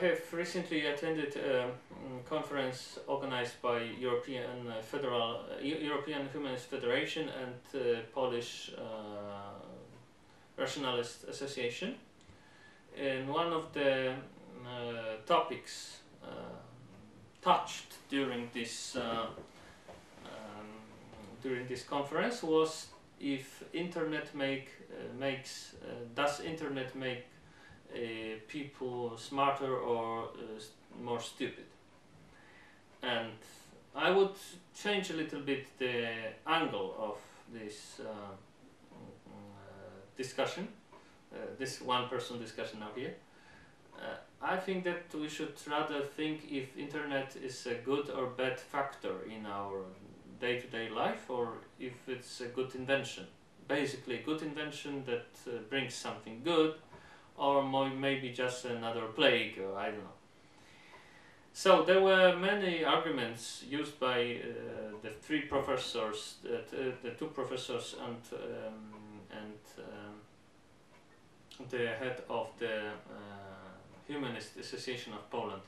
have recently attended a conference organized by European Humanist Federation and Polish Rationalist Association. And one of the topics touched during this conference was if internet does internet make people smarter or more stupid. And I would change a little bit the angle of this discussion, this one-person discussion now here. I think that we should rather think if internet is a good or bad factor in our day-to-day life, or if it's a good invention. Basically a good invention that brings something good, or maybe just another plague, or I don't know. So there were many arguments used by the three professors, the two professors and the head of the Humanist Association of Poland.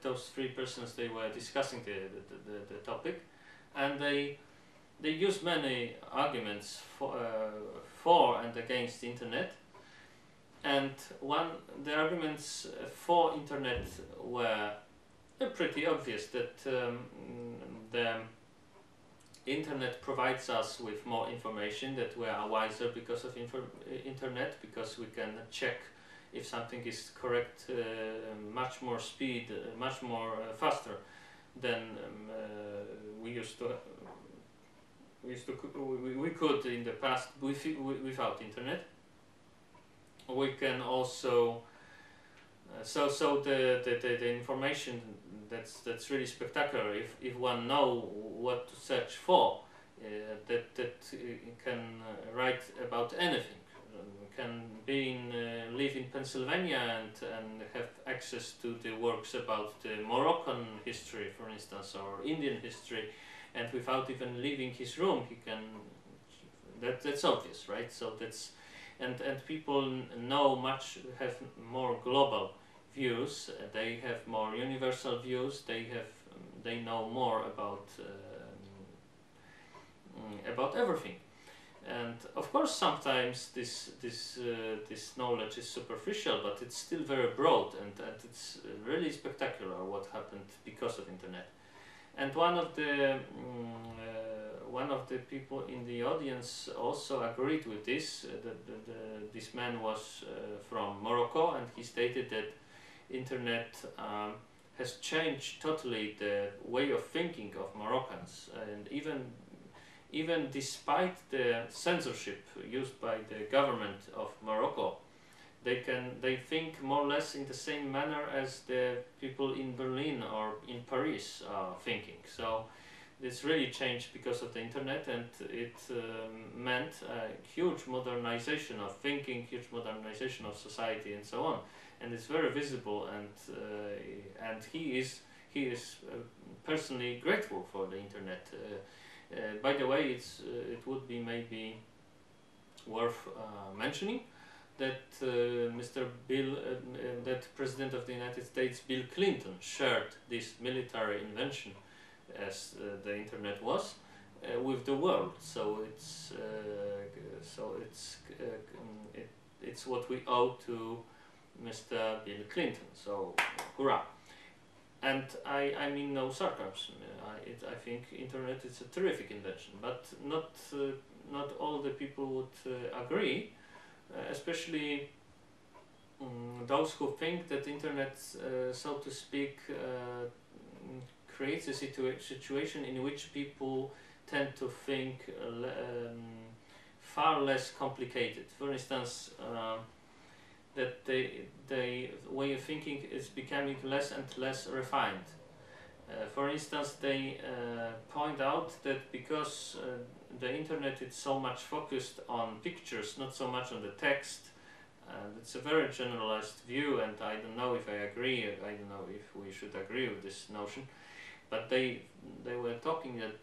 Those three persons, they were discussing the topic, and they used many arguments for and against the internet. And the arguments for internet were pretty obvious, that the internet provides us with more information, that we are wiser because of internet, because we can check if something is correct much more speed, much more faster than we could in the past without internet. We can also the information that's really spectacular if one know what to search for, that can write about anything. Can live in Pennsylvania and have access to the works about the Moroccan history, for instance, or Indian history, and without even leaving his room, he can. That's obvious, right? So that's and people have more global views. They have more universal views. They know more about everything. And of course, sometimes this knowledge is superficial, but it's still very broad, and it's really spectacular what happened because of internet. And one of the people in the audience also agreed with this. This man was from Morocco, and he stated that internet has changed totally the way of thinking of Moroccans, and even despite the censorship used by the government of Morocco, they think more or less in the same manner as the people in Berlin or in Paris are thinking. So it's really changed because of the internet, and it meant a huge modernization of thinking, huge modernization of society, and so on. And it's very visible, and he is personally grateful for the internet. By the way, it would be maybe worth mentioning that that President of the United States, Bill Clinton, shared this military invention, as the internet was, with the world. So it's what we owe to Mr. Bill Clinton. So hurrah! And I mean no sarcasm. I think internet is a terrific invention, but not all the people would agree, especially those who think that internet, so to speak, creates a situation in which people tend to think far less complicated. For instance, that the way of thinking is becoming less and less refined. For instance, they point out that because the internet is so much focused on pictures, not so much on the text, it's a very generalized view, and I don't know if I agree, I don't know if we should agree with this notion, but they were talking that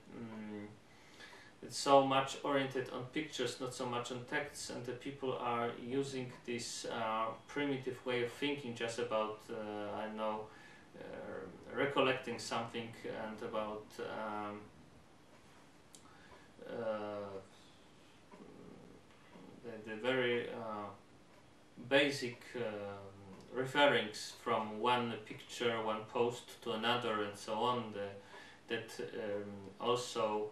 it's so much oriented on pictures, not so much on texts, and the people are using this primitive way of thinking just about I know recollecting something and about the very basic referrings from one picture, one post to another, and so on. That also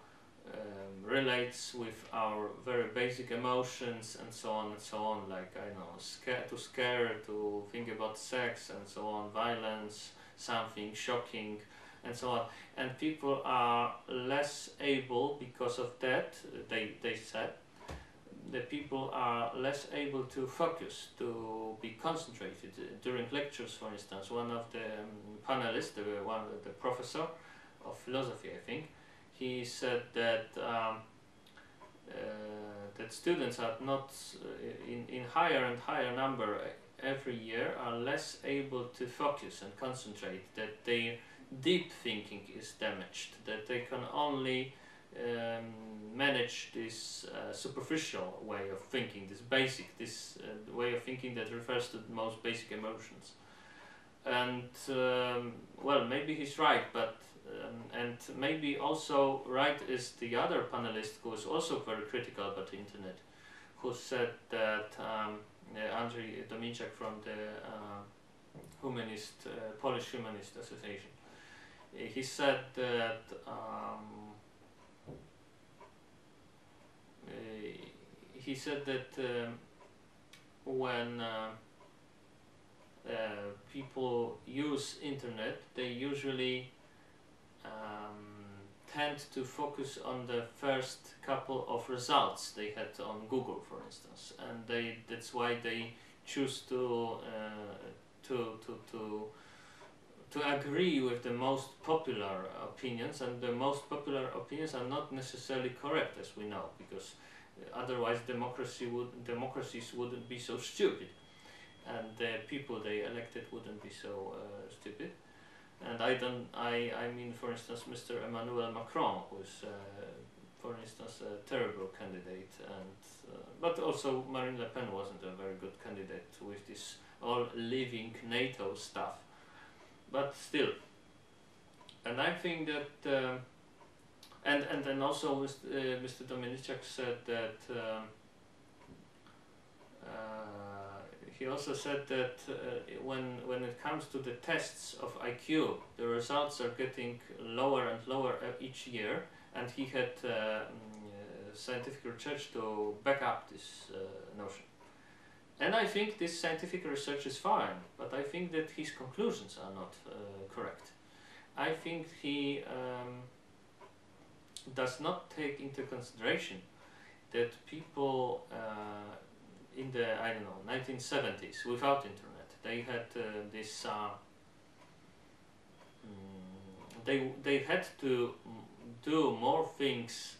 relates with our very basic emotions and so on and so on. Like I know, scare, to think about sex and so on, violence, something shocking, and so on. And people are less able because of that. They said the people are less able to focus, to be concentrated during lectures. For instance, one of the panelists, the professor of philosophy, I think, he said that that students are not in higher and higher number every year are less able to focus and concentrate, that their deep thinking is damaged, that they can only manage this superficial way of thinking, this basic, this way of thinking that refers to the most basic emotions. And well, maybe he's right, but and maybe also right is the other panelist who is also very critical about the internet, who said that Andrzej Dominiczak from the Polish Humanist Association, he said that when people use internet, they usually tend to focus on the first couple of results they had on Google, for instance, and that's why they choose to agree with the most popular opinions, and the most popular opinions are not necessarily correct, as we know, because otherwise democracies wouldn't be so stupid, and the people they elected wouldn't be so stupid. And I mean, for instance, Mr. Emmanuel Macron, who is, for instance, a terrible candidate, and but also Marine Le Pen wasn't a very good candidate with this all leaving NATO stuff. But still, and I think that, and then also Mr. Dominiczak said that he also said that when it comes to the tests of IQ, the results are getting lower and lower each year, and he had scientific research to back up this notion. And I think this scientific research is fine, but I think that his conclusions are not correct. I think he does not take into consideration that people in the, I don't know, 1970s, without internet, they had this, they had to do more things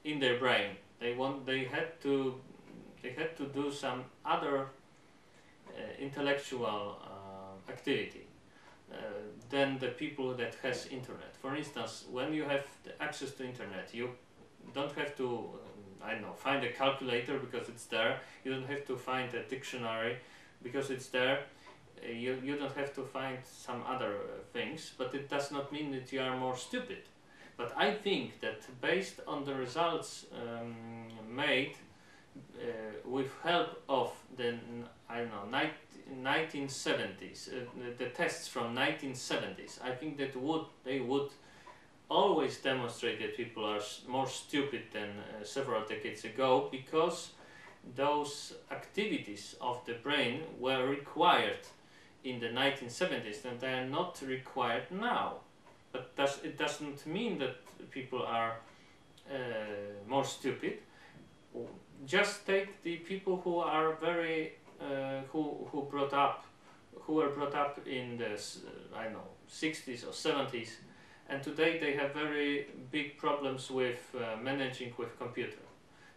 in their brain. They had to do some other intellectual activity than the people that has internet. For instance, when you have the access to internet, you don't have to I don't know, find a calculator because it's there. You don't have to find a dictionary because it's there. You don't have to find some other things, but it does not mean that you are more stupid. But I think that based on the results made with help of the, I don't know, 1970s, the tests from 1970s, I think that they would always demonstrate that people are more stupid than several decades ago, because those activities of the brain were required in the 1970s and they are not required now. But it doesn't mean that people are more stupid. Just take the people who are very who were brought up in the I don't know, 60s or 70s, and today they have very big problems with managing with computer.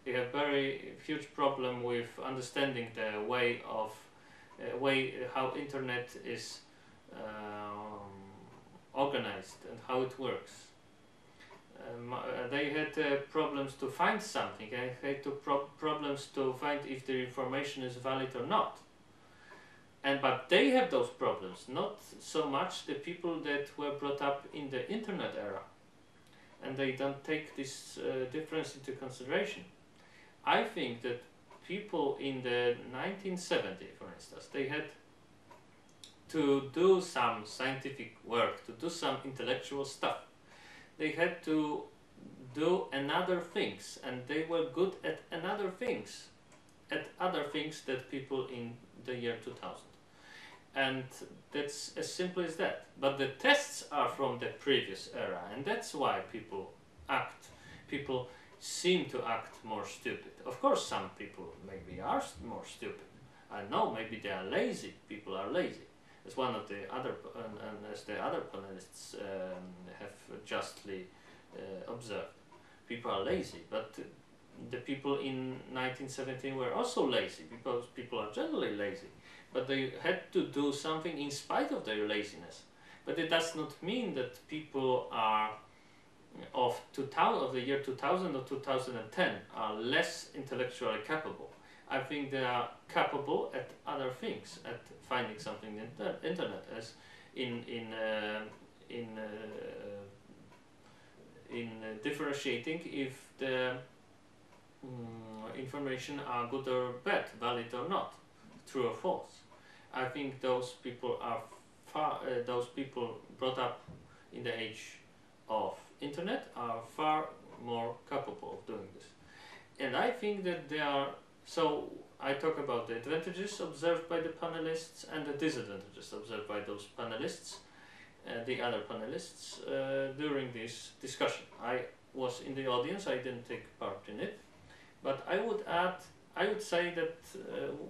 They have very huge problem with understanding the way of how internet is organized and how it works. they had problems to find something. They had problems to find if the information is valid or not. But they have those problems, not so much the people that were brought up in the internet era, and they don't take this difference into consideration. I think that people in the 1970s, for instance, they had to do some scientific work, to do some intellectual stuff. They had to do another things, and they were good at other things that people in the year 2000. And that's as simple as that. But the tests are from the previous era, and that's why people seem to act more stupid. Of course, some people maybe are more stupid. I know, maybe they are lazy. People are lazy. As one of the other, and as the other panelists have justly observed, people are lazy. But the people in 1917 were also lazy, because people are generally lazy. But they had to do something in spite of their laziness. But it does not mean that people are of the year 2000 or 2010 are less intellectually capable. I think they are capable at other things, at finding something in the internet, as in differentiating if the information are good or bad, valid or not, true or false. I think those people are those people brought up in the age of internet are far more capable of doing this. And I think that they are, so I talk about the advantages observed by the panelists and the disadvantages observed by those panelists, the other panelists, during this discussion. I was in the audience, I didn't take part in it, but I would say that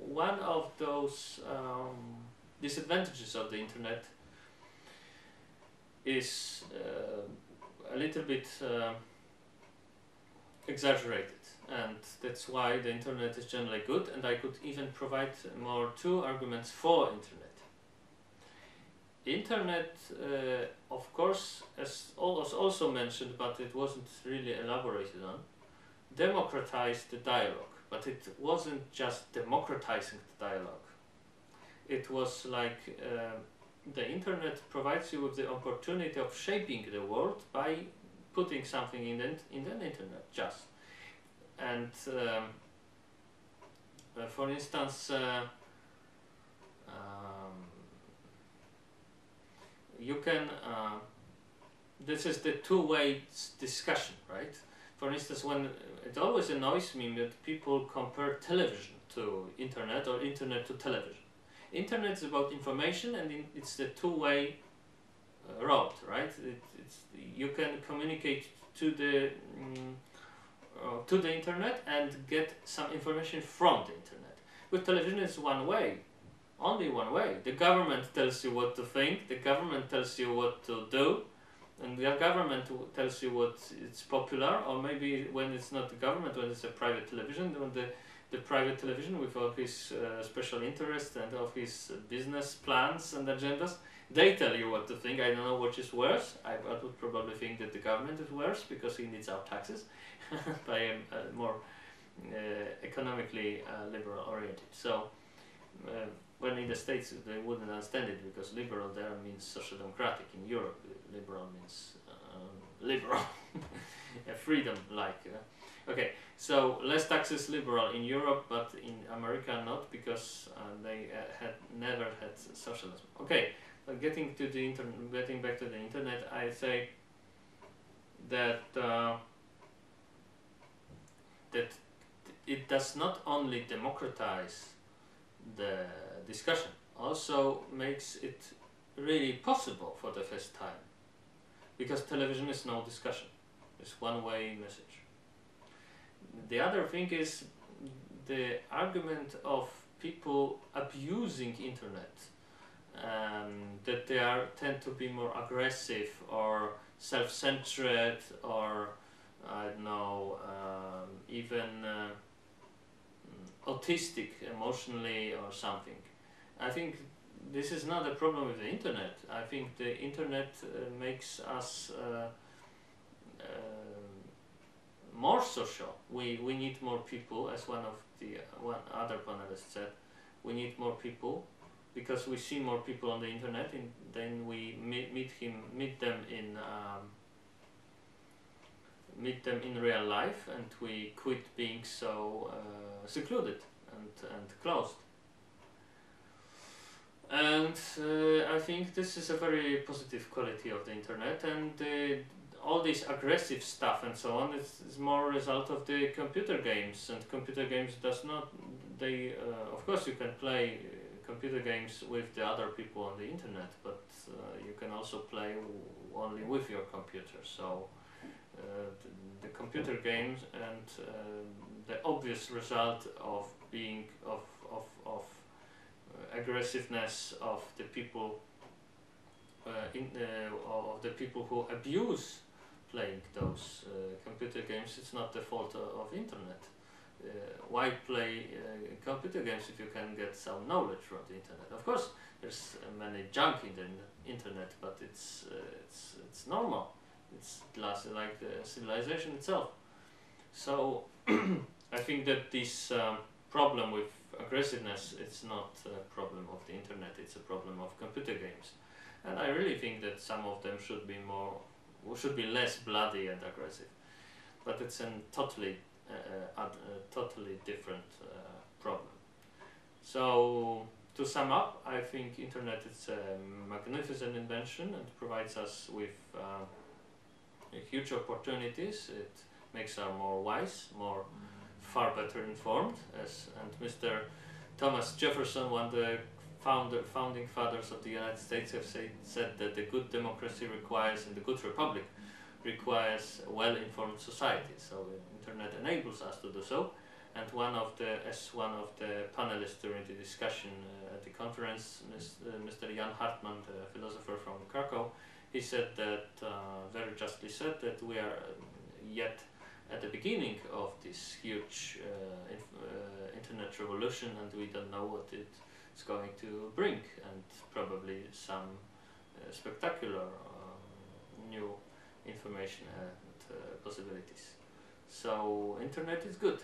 one of those disadvantages of the internet is a little bit exaggerated, and that's why the internet is generally good, and I could even provide two arguments for internet. Internet, of course, as was also mentioned, but it wasn't really elaborated on, democratized the dialogue. But it wasn't just democratizing the dialogue. It was like the internet provides you with the opportunity of shaping the world by putting something in the internet, just. And for instance, you can, this is the two-way discussion, right? For instance, when it always annoys me that people compare television to internet or internet to television. Internet is about information, and it's the two-way road, right? You can communicate to the internet and get some information from the internet. With television, it's one way, only one way. The government tells you what to think. The government tells you what to do. And the government tells you what it's popular, or maybe when it's not the government, when it's a private television, when the private television with all his special interests and all his business plans and agendas, they tell you what to think. I don't know which is worse. I would probably think that the government is worse because he needs our taxes by a more economically liberal oriented. So when in the States they wouldn't understand it, because liberal there means social democratic. In Europe, liberal means liberal, freedom like. Okay, so less taxes liberal in Europe, but in America not, because they had never had socialism. Okay, but getting back to the internet, I say that that it does not only democratize the discussion, also makes it really possible for the first time, because television is no discussion, it's one-way message. The other thing is the argument of people abusing internet, that they tend to be more aggressive or self-centered, or I don't know, even autistic emotionally or something. I think this is not a problem with the internet. I think the internet makes us more social. We need more people, as one of the one other panelist said. We need more people because we see more people on the internet, and then we meet them in real life, and we quit being so secluded and closed. And I think this is a very positive quality of the internet, and all this aggressive stuff and so on is more a result of the computer games. And computer games does not, of course you can play computer games with the other people on the internet, but you can also play only with your computer. So the computer games and the obvious result of being of aggressiveness of the people of the people who abuse playing those computer games. It's not the fault of internet. Why play computer games if you can get some knowledge from the internet? Of course, there's many junk in the internet, but it's normal. It's like the civilization itself. So I think that this problem with aggressiveness, it's not a problem of the internet, it's a problem of computer games. And I really think that some of them should be less bloody and aggressive. But it's a totally different problem. So to sum up, I think internet is a magnificent invention and provides us with huge opportunities. It makes us more wise, far better informed, and Mr. Thomas Jefferson, one of the founding fathers of the United States, have said that a good democracy requires, and a good republic requires a well-informed society. So the internet enables us to do so. And as one of the panelists during the discussion at the conference, Mr. Jan Hartmann, the philosopher from Krakow, he said that, very justly said, that we are yet at the beginning of this huge internet revolution, and we don't know what it's going to bring, and probably some spectacular new information and possibilities. So internet is good.